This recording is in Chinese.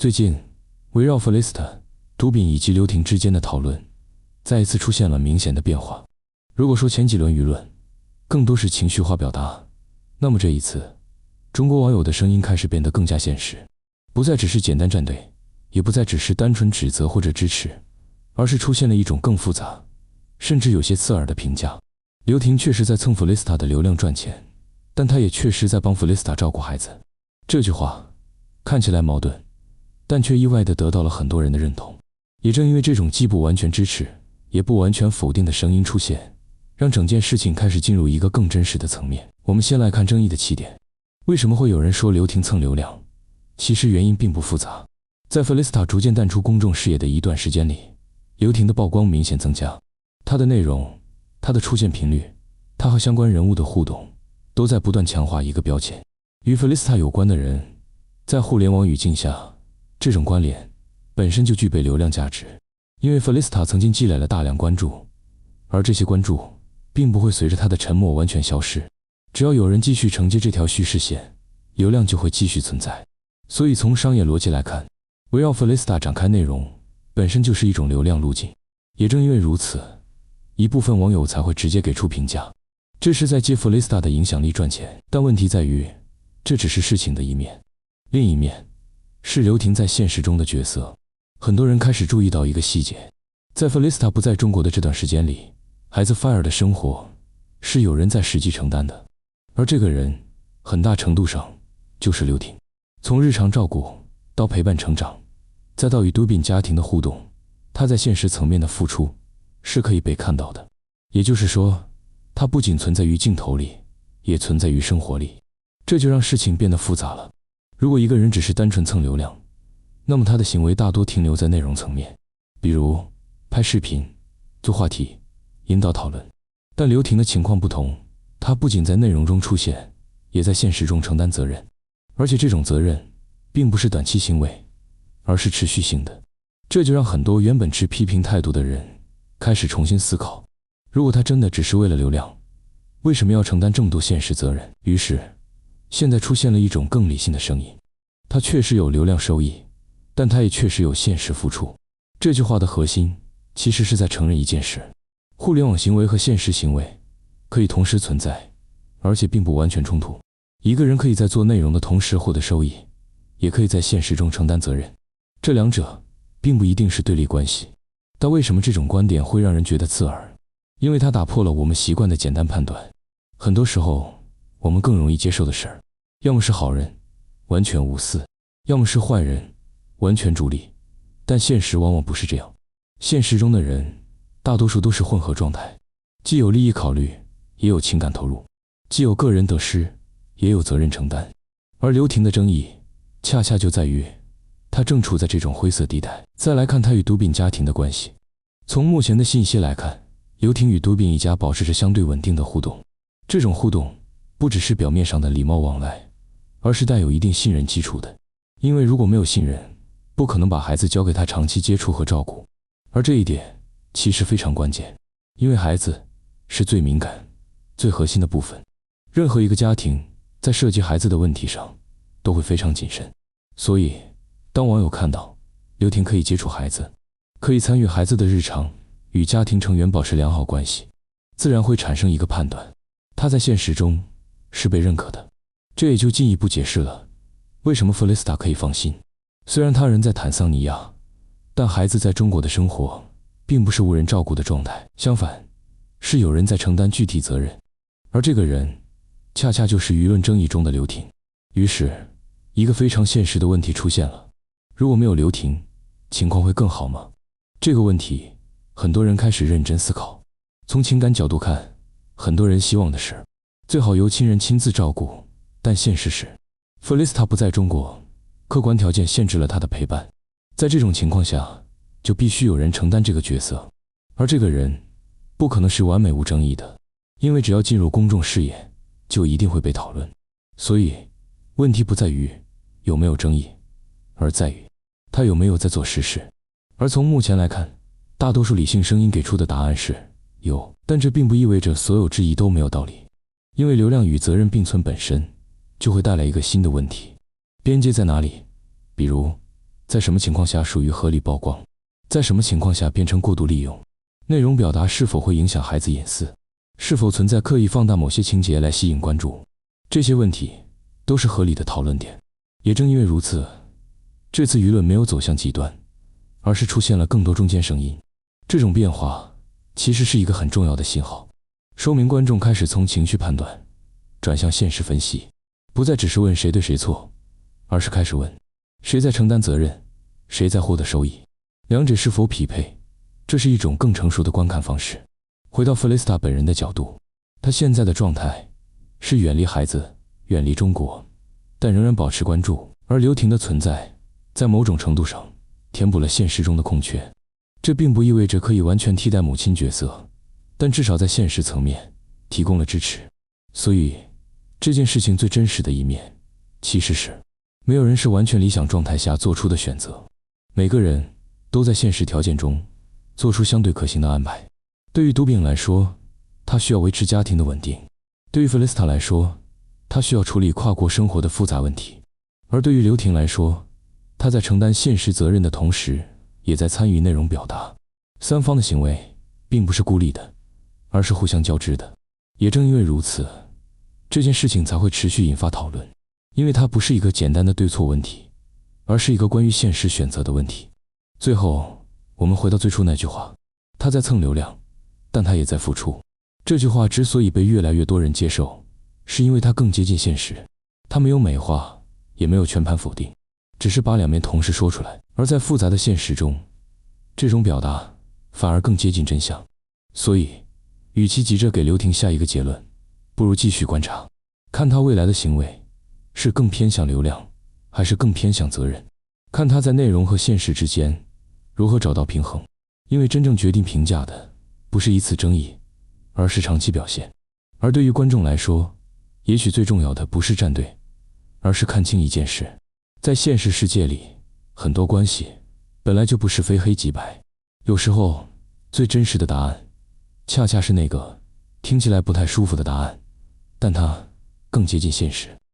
最近，围绕 Felicita、都敏以及刘婷之间的讨论，再一次出现了明显的变化。如果说前几轮舆论更多是情绪化表达，那么这一次，中国网友的声音开始变得更加现实，不再只是简单站队，也不再只是单纯指责或者支持，而是出现了一种更复杂，甚至有些刺耳的评价。刘婷确实在蹭 Felicita 的流量赚钱，但她也确实在帮 Felicita 照顾孩子。这句话看起来矛盾，但却意外地得到了很多人的认同。也正因为这种既不完全支持，也不完全否定的声音出现，让整件事情开始进入一个更真实的层面。我们先来看争议的起点。为什么会有人说刘婷蹭流量？其实原因并不复杂。在 Felicita 逐渐淡出公众视野的一段时间里，刘婷的曝光明显增加，她的内容、她的出现频率、她和相关人物的互动，都在不断强化一个标签：与 Felicita 有关的人。在互联网语境下，这种关联本身就具备流量价值，因为 Felicita 曾经积累了大量关注，而这些关注并不会随着她的沉默完全消失。只要有人继续承接这条叙事线，流量就会继续存在。所以从商业逻辑来看，围绕 Felicita 展开内容本身就是一种流量路径。也正因为如此，一部分网友才会直接给出评价，这是在借 Felicita 的影响力赚钱。但问题在于，这只是事情的一面，另一面是刘婷在现实中的角色。很多人开始注意到一个细节，在 Felicita 不在中国的这段时间里，孩子 Fire 的生活是有人在实际承担的，而这个人很大程度上就是刘婷。从日常照顾到陪伴成长，再到与都敏家庭的互动，他在现实层面的付出是可以被看到的。也就是说，他不仅存在于镜头里，也存在于生活里。这就让事情变得复杂了。如果一个人只是单纯蹭流量，那么他的行为大多停留在内容层面，比如拍视频、做话题、引导讨论。但刘婷的情况不同，她不仅在内容中出现，也在现实中承担责任。而且这种责任并不是短期行为，而是持续性的。这就让很多原本持批评态度的人开始重新思考，如果他真的只是为了流量，为什么要承担这么多现实责任？于是现在出现了一种更理性的声音，他确实有流量收益，但他也确实有现实付出。这句话的核心其实是在承认一件事：互联网行为和现实行为可以同时存在，而且并不完全冲突。一个人可以在做内容的同时获得收益，也可以在现实中承担责任，这两者并不一定是对立关系。但为什么这种观点会让人觉得刺耳？因为它打破了我们习惯的简单判断。很多时候，我们更容易接受的事儿，要么是好人，完全无私，要么是坏人，完全逐利。但现实往往不是这样。现实中的人，大多数都是混合状态，既有利益考虑，也有情感投入，既有个人得失，也有责任承担。而刘婷的争议恰恰就在于她正处在这种灰色地带。再来看她与都敏家庭的关系，从目前的信息来看，刘婷与都敏一家保持着相对稳定的互动。这种互动不只是表面上的礼貌往来，而是带有一定信任基础的。因为如果没有信任，不可能把孩子交给他长期接触和照顾。而这一点其实非常关键，因为孩子是最敏感、最核心的部分。任何一个家庭在涉及孩子的问题上都会非常谨慎。所以当网友看到刘婷可以接触孩子，可以参与孩子的日常，与家庭成员保持良好关系，自然会产生一个判断：她在现实中是被认可的。这也就进一步解释了为什么 Felicita 可以放心。虽然他人在坦桑尼亚，但孩子在中国的生活并不是无人照顾的状态，相反，是有人在承担具体责任。而这个人恰恰就是舆论争议中的刘婷。于是一个非常现实的问题出现了：如果没有刘婷，情况会更好吗？这个问题很多人开始认真思考。从情感角度看，很多人希望的是最好由亲人亲自照顾，但现实是 Felicita 不在中国，客观条件限制了她的陪伴。在这种情况下，就必须有人承担这个角色，而这个人不可能是完美无争议的，因为只要进入公众视野，就一定会被讨论。所以问题不在于有没有争议，而在于他有没有在做实事。而从目前来看，大多数理性声音给出的答案是有，但这并不意味着所有质疑都没有道理。因为流量与责任并存本身就会带来一个新的问题：边界在哪里？比如在什么情况下属于合理曝光，在什么情况下变成过度利用，内容表达是否会影响孩子隐私，是否存在刻意放大某些情节来吸引关注，这些问题都是合理的讨论点。也正因为如此，这次舆论没有走向极端，而是出现了更多中间声音。这种变化其实是一个很重要的信号，说明观众开始从情绪判断转向现实分析，不再只是问谁对谁错，而是开始问谁在承担责任，谁在获得收益，两者是否匹配。这是一种更成熟的观看方式。回到 Felista 本人的角度，他现在的状态是远离孩子，远离中国，但仍然保持关注。而刘婷的存在在某种程度上填补了现实中的空缺，这并不意味着可以完全替代母亲角色，但至少在现实层面提供了支持。所以这件事情最真实的一面其实是，没有人是完全理想状态下做出的选择，每个人都在现实条件中做出相对可行的安排。对于都炳来说，他需要维持家庭的稳定；对于 Felista 来说，他需要处理跨国生活的复杂问题；而对于刘婷来说，他在承担现实责任的同时，也在参与内容表达。三方的行为并不是孤立的，而是互相交织的。也正因为如此，这件事情才会持续引发讨论，因为它不是一个简单的对错问题，而是一个关于现实选择的问题。最后，我们回到最初那句话，他在蹭流量，但他也在付出。这句话之所以被越来越多人接受，是因为它更接近现实，它没有美化，也没有全盘否定，只是把两面同时说出来。而在复杂的现实中，这种表达反而更接近真相。所以，与其急着给刘婷下一个结论，不如继续观察，看他未来的行为是更偏向流量，还是更偏向责任，看他在内容和现实之间如何找到平衡。因为真正决定评价的不是一次争议，而是长期表现。而对于观众来说，也许最重要的不是站队，而是看清一件事。在现实世界里，很多关系本来就不是非黑即白，有时候最真实的答案恰恰是那个听起来不太舒服的答案，但它更接近现实。